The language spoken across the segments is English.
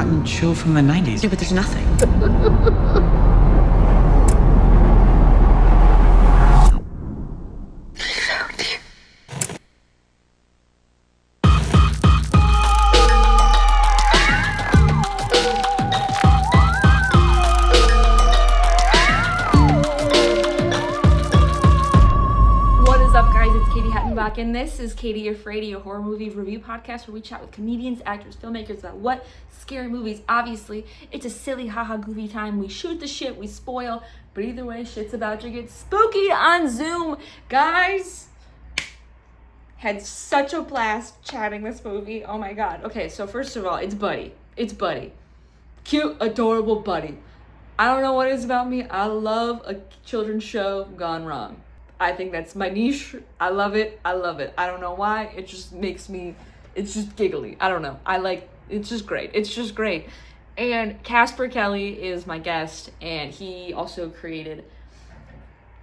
cotton show from the 90s. Yeah, but there's nothing. Katie Hettenbach, and this is Katie Afraidy I, a horror movie review podcast where we chat with comedians, actors, filmmakers about what scary movies. Obviously, it's a silly, haha, goofy time. We shoot the shit, we spoil, but either way, shit's about to get spooky on Zoom. Guys, had such a blast chatting this movie. Oh my god. Okay, so first of all, it's Buddy. It's Buddy. Cute, adorable Buddy. I don't know what it is about me. I love a children's show gone wrong. I think that's my niche. I love it. I love it. I don't know why. It just makes me, it's just giggly. I don't know. It's just great. It's just great. And Casper Kelly is my guest, and he also created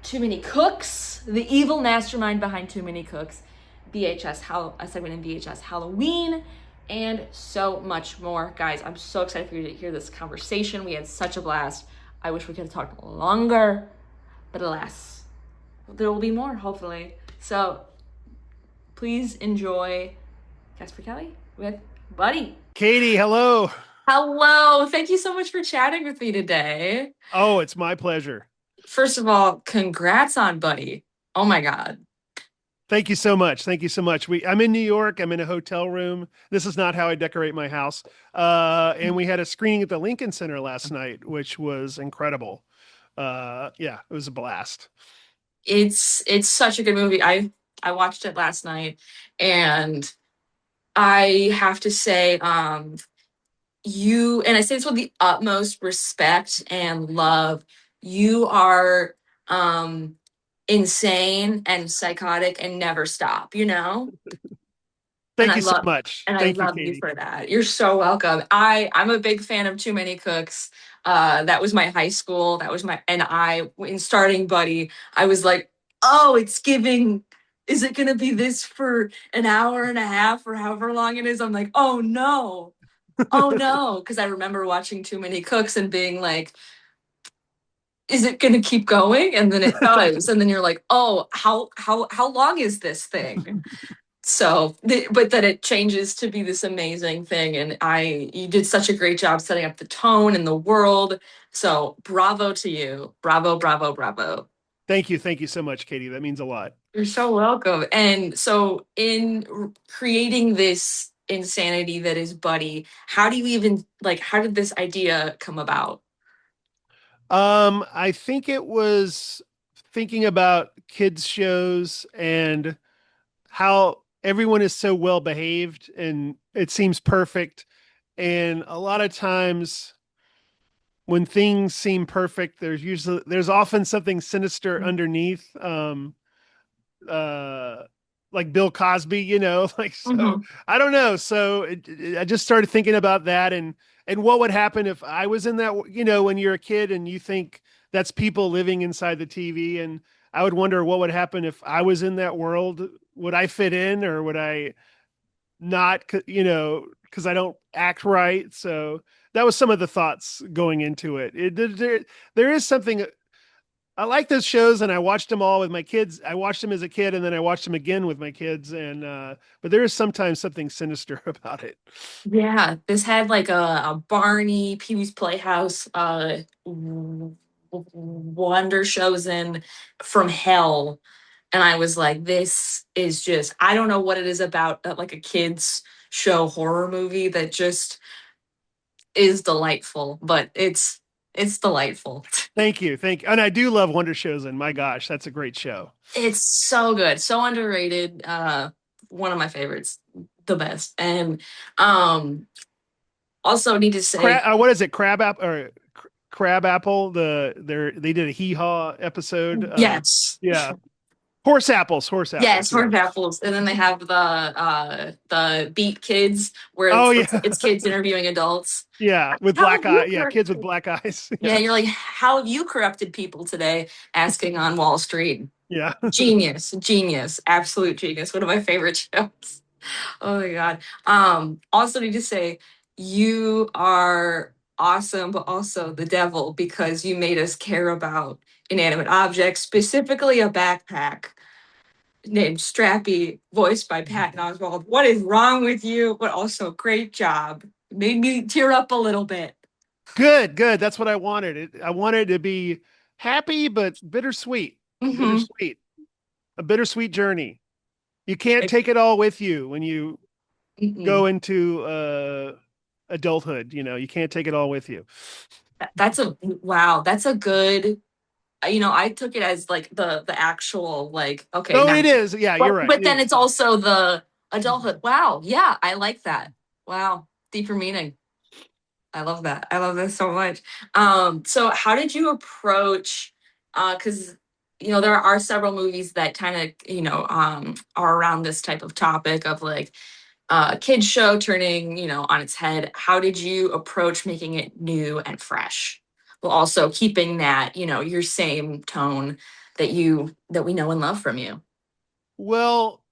Too Many Cooks, the evil mastermind behind Too Many Cooks, a segment in VHS Halloween, and so much more. Guys, I'm so excited for you to hear this conversation. We had such a blast. I wish we could have talked longer, but alas, there will be more, hopefully. So please enjoy Casper Kelly with Buddy. Katie, hello. Hello. Thank you so much for chatting with me today. Oh, it's my pleasure. First of all, congrats on Buddy. Oh my God. Thank you so much. Thank you so much. I'm in New York. I'm in a hotel room. This is not how I decorate my house. And we had a screening at the Lincoln Center last night, which was incredible. It was a blast. It's such a good movie. I watched it last night, and I have to say, and I say this with the utmost respect and love, you are insane and psychotic and never stop, you know? Thank you so much. And I love you for that. You're so welcome. I'm a big fan of Too Many Cooks. That was my high school. In starting Buddy, I was like, oh, it's giving, is it going to be this for an hour and a half or however long it is? I'm like, oh no. Oh no. Because I remember watching Too Many Cooks and being like, is it going to keep going? And then it does. And then you're like, oh, how long is this thing? So, but then it changes to be this amazing thing. And you did such a great job setting up the tone and the world. So bravo to you. Bravo, bravo, bravo. Thank you. Thank you so much, Katie. That means a lot. You're so welcome. And so in creating this insanity that is Buddy, how did this idea come about? I think it was thinking about kids shows and how everyone is so well behaved and it seems perfect. And a lot of times when things seem perfect, there's often something sinister underneath. Like Bill Cosby, so I don't know. So I just started thinking about that and what would happen if I was in that, when you're a kid and you think that's people living inside the TV, and I would wonder what would happen if I was in that world. Would I fit in or would I not, because I don't act right. So that was some of the thoughts going into it. There is something. I like those shows and I watched them all with my kids. I watched them as a kid and then I watched them again with my kids. And, but there is sometimes something sinister about it. Yeah. This had like a Barney, Pee-wee's Playhouse, Wonder Shows in from hell. And I was like, this is just, I don't know what it is about like a kid's show horror movie that just is delightful, but it's delightful. Thank you. And I do love Wonder Shows, and my gosh, that's a great show. It's so good. So underrated. One of my favorites, the best. And also need to say, what is it? Crab Apple. They did a Hee Haw episode. Yes. Yeah. Horse apples. Yes, horse apples. And then they have the Beat Kids, where it's kids interviewing adults. Yeah, with black eyes. Yeah, kids with black eyes. Yeah, you're like, how have you corrupted people today? Asking on Wall Street. Yeah. Genius, absolute genius. One of my favorite shows. Oh my God. Also need to say, you are awesome, but also the devil because you made us care about inanimate objects, specifically a backpack named Strappy, voiced by Patton Oswalt. What is wrong with you? But also, great job. Made me tear up a little bit. Good, good. That's what I wanted. I wanted to be happy, but bittersweet. Mm-hmm. Bittersweet. A bittersweet journey. You can't take it all with you when you Mm-hmm. go into adulthood. You can't take it all with you. That's a wow. That's a good. I took it as like the actual like okay Oh, now, it is. Yeah, you're right. but It then is. it's also the adulthood. Wow. Yeah, I like that. Wow. Deeper meaning. I love that. I love this so much. So how did you approach because there are several movies that kind of, are around this type of topic of like kids show turning, on its head. How did you approach making it new and fresh? While also keeping that, your same tone that we know and love from you. Well,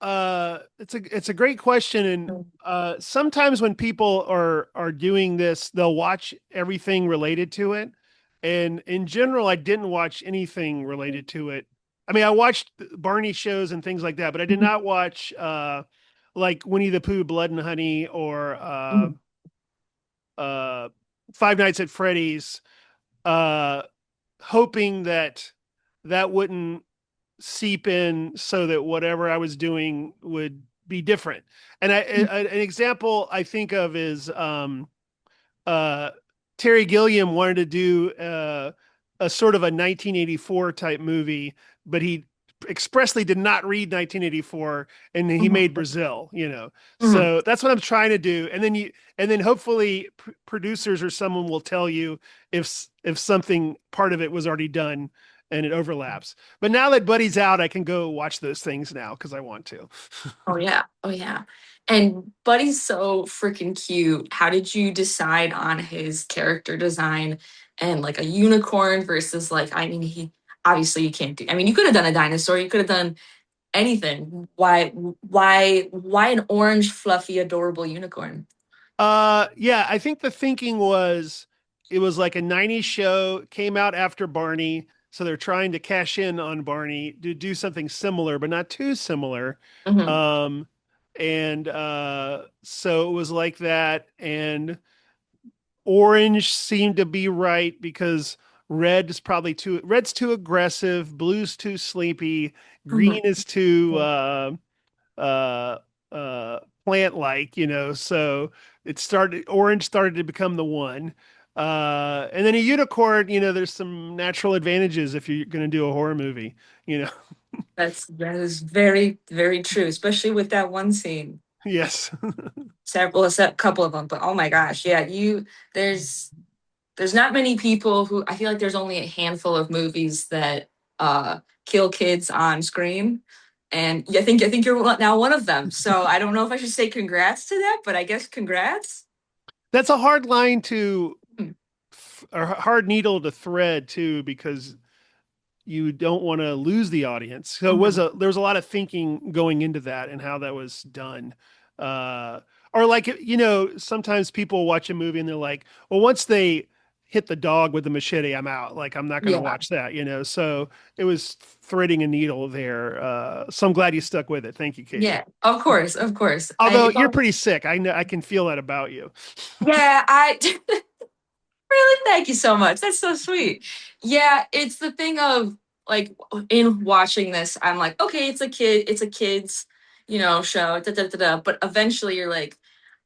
it's a great question, and sometimes when people are doing this, they'll watch everything related to it. And in general, I didn't watch anything related to it. I mean, I watched Barney shows and things like that, but I did not watch like Winnie the Pooh, Blood and Honey, or Mhm. uh, Five Nights at Freddy's, uh, hoping that that wouldn't seep in so that whatever I was doing would be different. And an example I think of is uh, Terry Gilliam wanted to do a sort of a 1984 type movie, but he expressly did not read 1984, and he made Mhm. Brazil. Mhm. So that's what I'm trying to do. And then hopefully producers or someone will tell you if something part of it was already done and it overlaps. But now that Buddy's out, I can go watch those things now because I want to. Oh yeah. Oh yeah. And Buddy's so freaking cute. How did you decide on his character design and like a unicorn versus like he obviously you can't do. I mean, you could have done a dinosaur, you could have done anything. Why an orange fluffy adorable unicorn? Yeah, I think the thinking was it was like a 90s show, came out after Barney, so they're trying to cash in on Barney to do something similar, but not too similar. Mhm. Um, and so it was like that, and orange seemed to be right because red's too aggressive, blue's too sleepy, green Mhm. is too uh plant like. So orange started to become the one. And then a unicorn, there's some natural advantages if you're going to do a horror movie. That is very, very true, especially with that one scene. Yes. Several, a couple of them, but oh my gosh, yeah, there's there's not many people who I feel like there's only a handful of movies that kill kids on screen. And I think you're now one of them. So I don't know if I should say congrats to that, but I guess congrats. That's a hard line to Hmm. or hard needle to thread too, because you don't want to lose the audience. So Mhm. there was a lot of thinking going into that and how that was done. Uh, or like, sometimes people watch a movie and they're like, well, once they hit the dog with the machete, I'm out. Like, I'm not going to Yeah. watch that. So it was threading a needle there. So I'm glad you stuck with it. Thank you, Katie. Yeah. Of course. Of course. Although It's you're all, pretty sick. I know, I can feel that about you. yeah, I really thank you so much. That's so sweet. Yeah, it's the thing of like in watching this, I'm like, okay, it's a kids, show, da, da, da, da. But eventually you're like,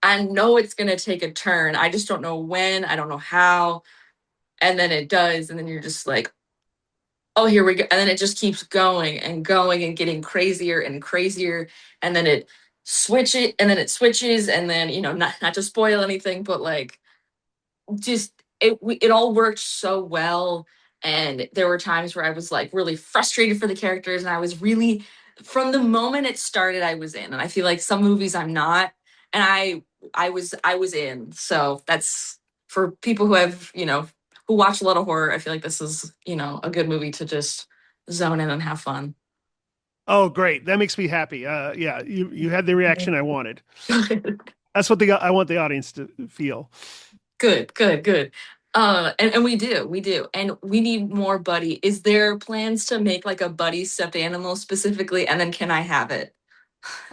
I know it's gonna take a turn. I just don't know when, I don't know how. And then it does, and then you're just like, oh, here we go. And then it just keeps going and getting crazier and crazier. And then it switches, and then, not to spoil anything, but like just it all worked so well. And there were times where I was like really frustrated for the characters, and I was really from the moment it started I was in. And I feel like some movies I'm not, and I was in. So that's for people who have, who watch a lot of horror. I feel like this is, a good movie to just zone in and have fun. Oh, great. That makes me happy. Yeah, you had the reaction I wanted. That's what I want the audience to feel. Good, good, good. And we do, and we need more buddy. Is there plans to make like a buddy stuffed animal specifically, and then can I have it?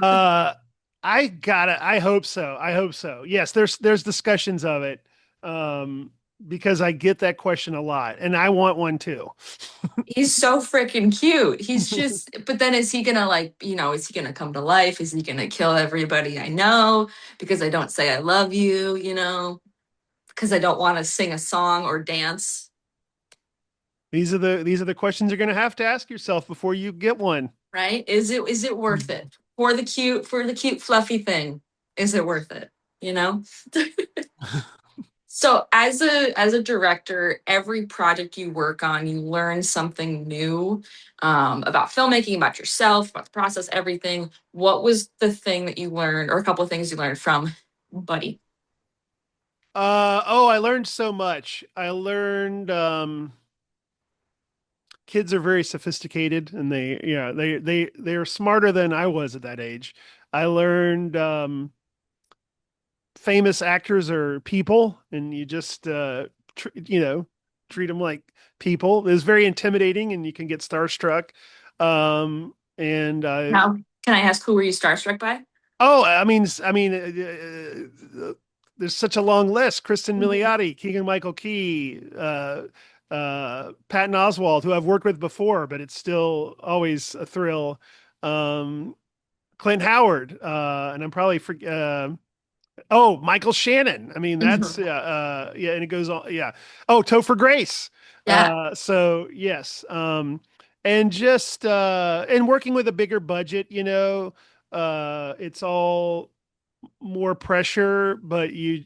Uh, I got it. I hope so. I hope so. Yes, there's discussions of it. Um, because I get that question a lot, and I want one too. He's so freaking cute. He's just, but then is he gonna like, is he gonna come to life? Is he gonna kill everybody I know because I don't say I love you, because I don't want to sing a song or dance, These are the questions you're going to have to ask yourself before you get one. right? Is it worth it for the cute fluffy thing? Is it worth it? You know? So as a director, every project you work on, you learn something new about filmmaking, about yourself, about the process, everything. What was the thing that you learned, or a couple of things you learned from Buddy? Oh, I learned so much. I learned kids are very sophisticated and they are smarter than I was at that age. I learned famous actors are people and you just treat them like people. It's very intimidating and you can get starstruck. And Now, can I ask who were you starstruck by? Oh, there's such a long list. Kristen Milioti, Keegan-Michael Key, Patton Oswalt, who I've worked with before, but it's still always a thrill. Um, Clint Howard, and I'm probably Michael Shannon. I mean, that's Mhm. yeah, and it goes on. Yeah. Oh, Topher Grace. Yeah. So yes. And just and working with a bigger budget, it's all more pressure, but you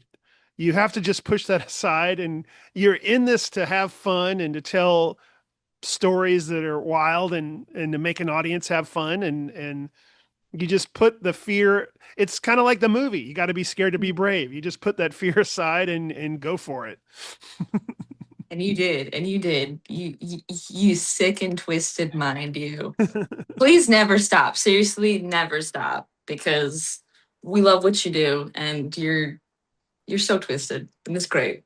have to just push that aside and you're in this to have fun and to tell stories that are wild and to make an audience have fun and you just put the fear. It's kind of like the movie. You got to be scared to be brave. You just put that fear aside and go for it. And you did, and you did. You sick and twisted mind, you. Please never stop. Seriously, never stop because we love what you do and you're so twisted and it's great.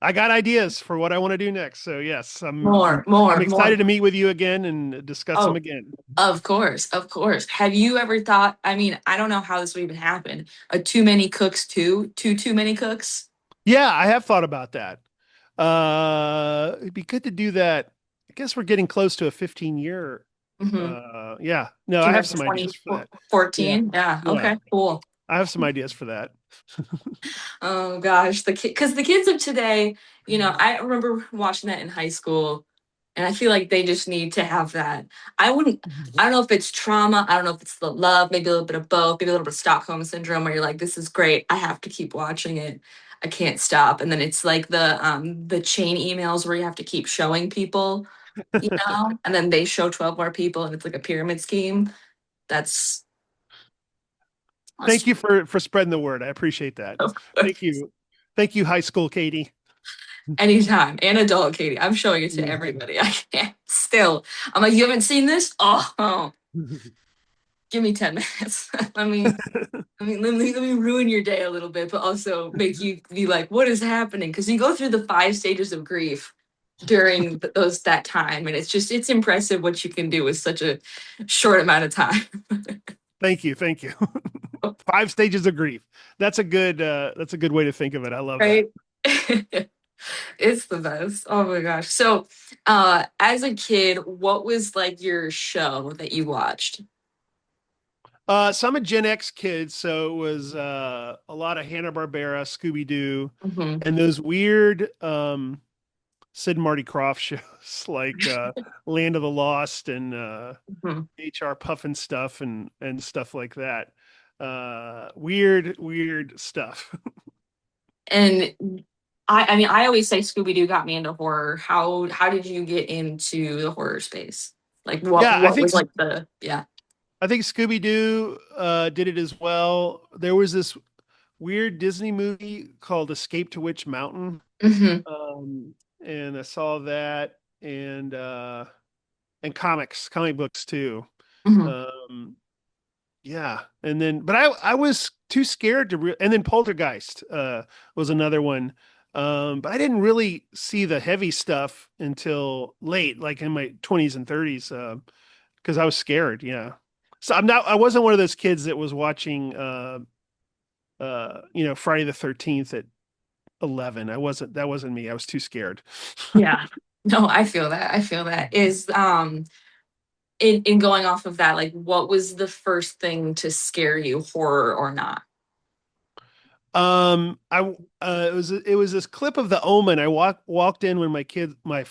I got ideas for what I want to do next. So yes, More, I'm more, more. excited to meet with you again and discuss them Oh, again. of course, of course. Have you ever thought, I mean, I don't know how this would even happen. A too many cooks too many cooks? Yeah, I have thought about that. It'd be good to do that. I guess we're getting close to a 15-year. Mm-hmm. Yeah. No, I Came have out in some ideas for that. Yeah. 2014. Yeah. Yeah. Okay, cool. I have some ideas for that. Oh gosh, because the kids of today, I remember watching that in high school, and I feel like they just need to have that. I wouldn't. I don't know if it's trauma. I don't know if it's the love. Maybe a little bit of both. Maybe a little bit of Stockholm syndrome, where you're like, "This is great. I have to keep watching it. I can't stop." And then it's like the chain emails where you have to keep showing people, and then they show 12 more people, and it's like a pyramid scheme. That's, Thank that's you for spreading the word. I appreciate that. Thank you. Thank you, high school Katie. anytime. And adult Katie. I'm showing it to everybody. I can't still. I'm like, you haven't seen this? Oh, give me 10 minutes. let me ruin your day a little bit, but also make you be like, what is happening? Because you go through the 5 stages of grief during that time. And it's impressive what you can do with such a short amount of time. Thank you. Thank you. 5 stages of grief. That's a good way to think of it. I love that. Right? It's the best. Oh my gosh. So, as a kid, what was like your show that you watched? So I'm a Gen X kid, so it was a lot of Hanna-Barbera, Scooby-Doo, Hmm. and those weird Sid and Marty Krofft shows like Land of the Lost and Hmm. HR Puffin stuff and stuff like that. Weird stuff. And I mean, I always say Scooby Doo got me into horror. How did you get into the horror space? Like, what Yeah, what was like the yeah. I think Scooby-Doo did it as well. There was this weird Disney movie called Escape to Witch Mountain. Hmm. And I saw that and comic books too. Hmm. Um, Yeah. And then, but I was too scared to and then Poltergeist, was another one. But I didn't really see the heavy stuff until late, like in my 20s and 30s, because I was scared. Yeah. So I wasn't one of those kids that was watching, Friday the 13th at 11. That wasn't me. I was too scared. Yeah. No, I feel that. I feel that. Is in going off of that, like what was the first thing to scare you, horror or not? I it was this clip of The Omen. I walked in when my kids my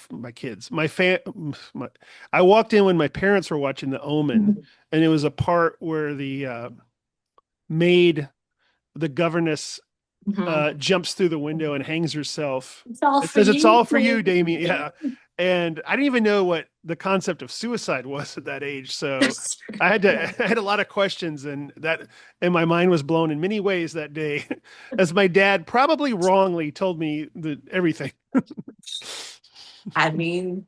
fan my, I walked in when my parents were watching The Omen, and it was a part where the maid, the governess, Mhm. jumps through the window and hangs herself. It's all It for says, "It's you, all for you, Damien." Yeah. baby. And I didn't even know what the concept of suicide was at that age. So I had a lot of questions, and my mind was blown in many ways that day, as my dad probably wrongly told me everything. I mean,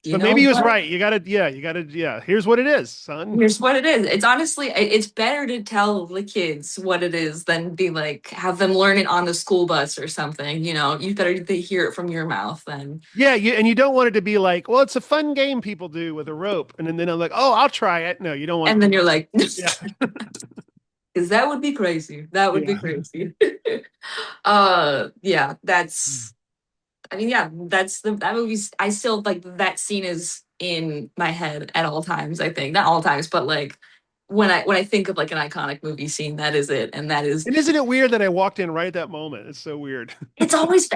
you But know maybe he was what? right. Yeah. Here's what it is, son. Here's what it is. It's honestly, it's better to tell the kids what it is than be like, have them learn it on the school bus or something. You better they hear it from your mouth than, Yeah, you don't want it to be like, well, it's a fun game people do with a rope, and then I'm like, oh, I'll try it. No, you don't want. and then you're like, Yeah, because that would be crazy. That would be yeah. crazy. Yeah, I mean, yeah, that movie's, I still like that scene is in my head at all times, I think. Not all times, but like when I think of like an iconic movie scene, that is it. And that is And isn't it weird that I walked in right at that moment? It's so weird. it's always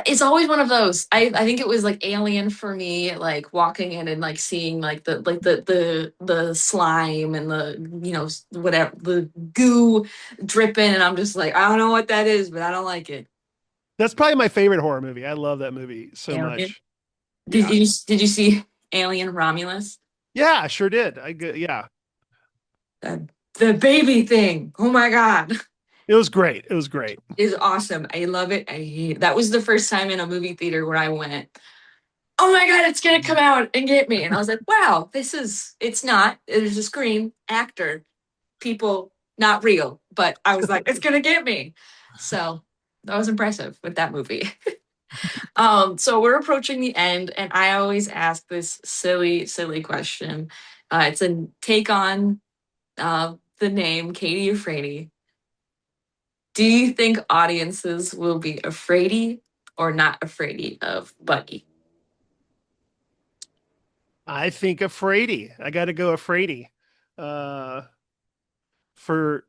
one of those. I think it was like Alien for me, like walking in and like seeing like the slime and the whatever the goo dripping, and I'm just like, I don't know what that is, but I don't like it. That's probably my favorite horror movie. I love that movie so Alien. much. Did Yeah, you did you see Alien Romulus? yeah, I sure did. Yeah, The, the baby thing. Oh my God. it was great. It was great. Is awesome. I love it. I hate it. That was the first time in a movie theater where I went, oh my God, it's gonna come out and get me. And I was like, wow, it's not. There's a screen, actor, people, not real. But I was like, it's gonna get me. So that was impressive with that movie. So we're approaching the end, and I always ask this silly, silly question. It's a take on the name Katie Afraidy. Do you think audiences will be afraidy or not afraidy of Buddy? I think Afraidy. I got to go Afraidy. Uh, for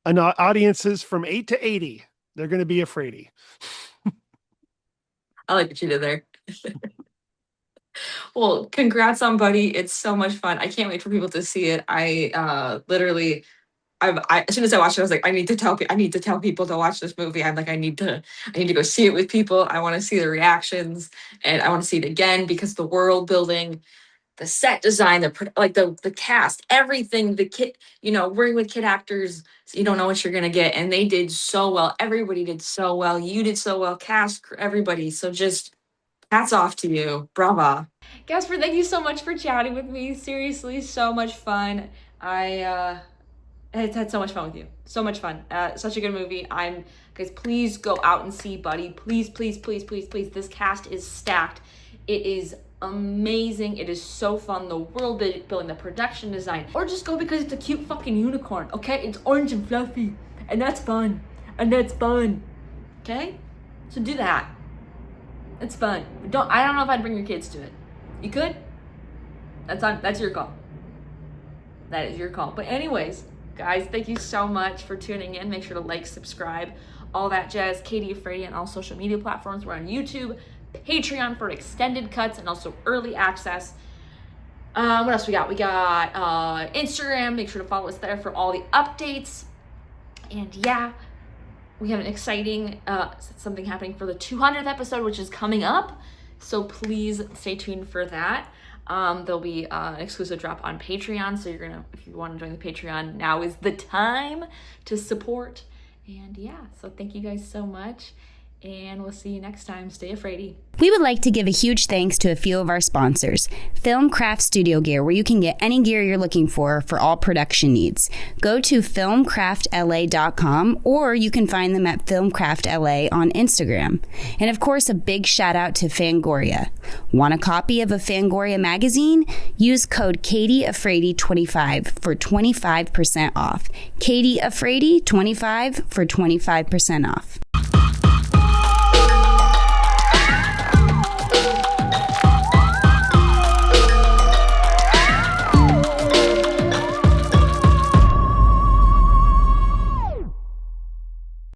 audiences from 8 to 80, they're going to be Afraidy. I like what you did there. Well, congrats on Buddy. It's so much fun. I can't wait for people to see it. I literally as soon as I watched it, I was like, I need to tell people to watch this movie. I'm like, I need to go see it with people. I want to see the reactions, and I want to see it again because the world building, the set design, the cast, everything, the kid, working with kid actors, so you don't know what you're gonna get, and they did so well. Everybody did so well. You did so well. Cast, everybody. So just hats off to you. Brava. Casper, thank you so much for chatting with me. Seriously, so much fun. I had so much fun with you. So much fun. Such a good movie. Guys, please go out and see Buddy. Please, please, please, please, please. This cast is stacked. It is amazing. It is so fun. The world building, the production design, or just go because it's a cute fucking unicorn. Okay, it's orange and fluffy, and that's fun. And that's fun. Okay, so do that. It's fun. I don't know if I'd bring your kids to it. You could. That's your call. That is your call. But anyways, guys, thank you so much for tuning in. Make sure to like, subscribe, all that jazz. Katie Afraidy on all social media platforms. We're on YouTube, Patreon for extended cuts and also early access. What else we got? We got Instagram. Make sure to follow us there for all the updates. And yeah, we have an exciting something happening for the 200th episode, which is coming up. So please stay tuned for that. There'll be an exclusive drop on Patreon. So if you want to join the Patreon, now is the time to support. And yeah, so thank you guys so much. And we'll see you next time. Stay Afraidy. We would like to give a huge thanks to a few of our sponsors. Filmcraft Studio Gear, where you can get any gear you're looking for all production needs. Go to filmcraftla.com, or you can find them at filmcraftla on Instagram. And of course, a big shout out to Fangoria. Want a copy of a Fangoria magazine? Use code Katie Afraidy 25 for 25% off. Katie Afraidy 25 for 25% off.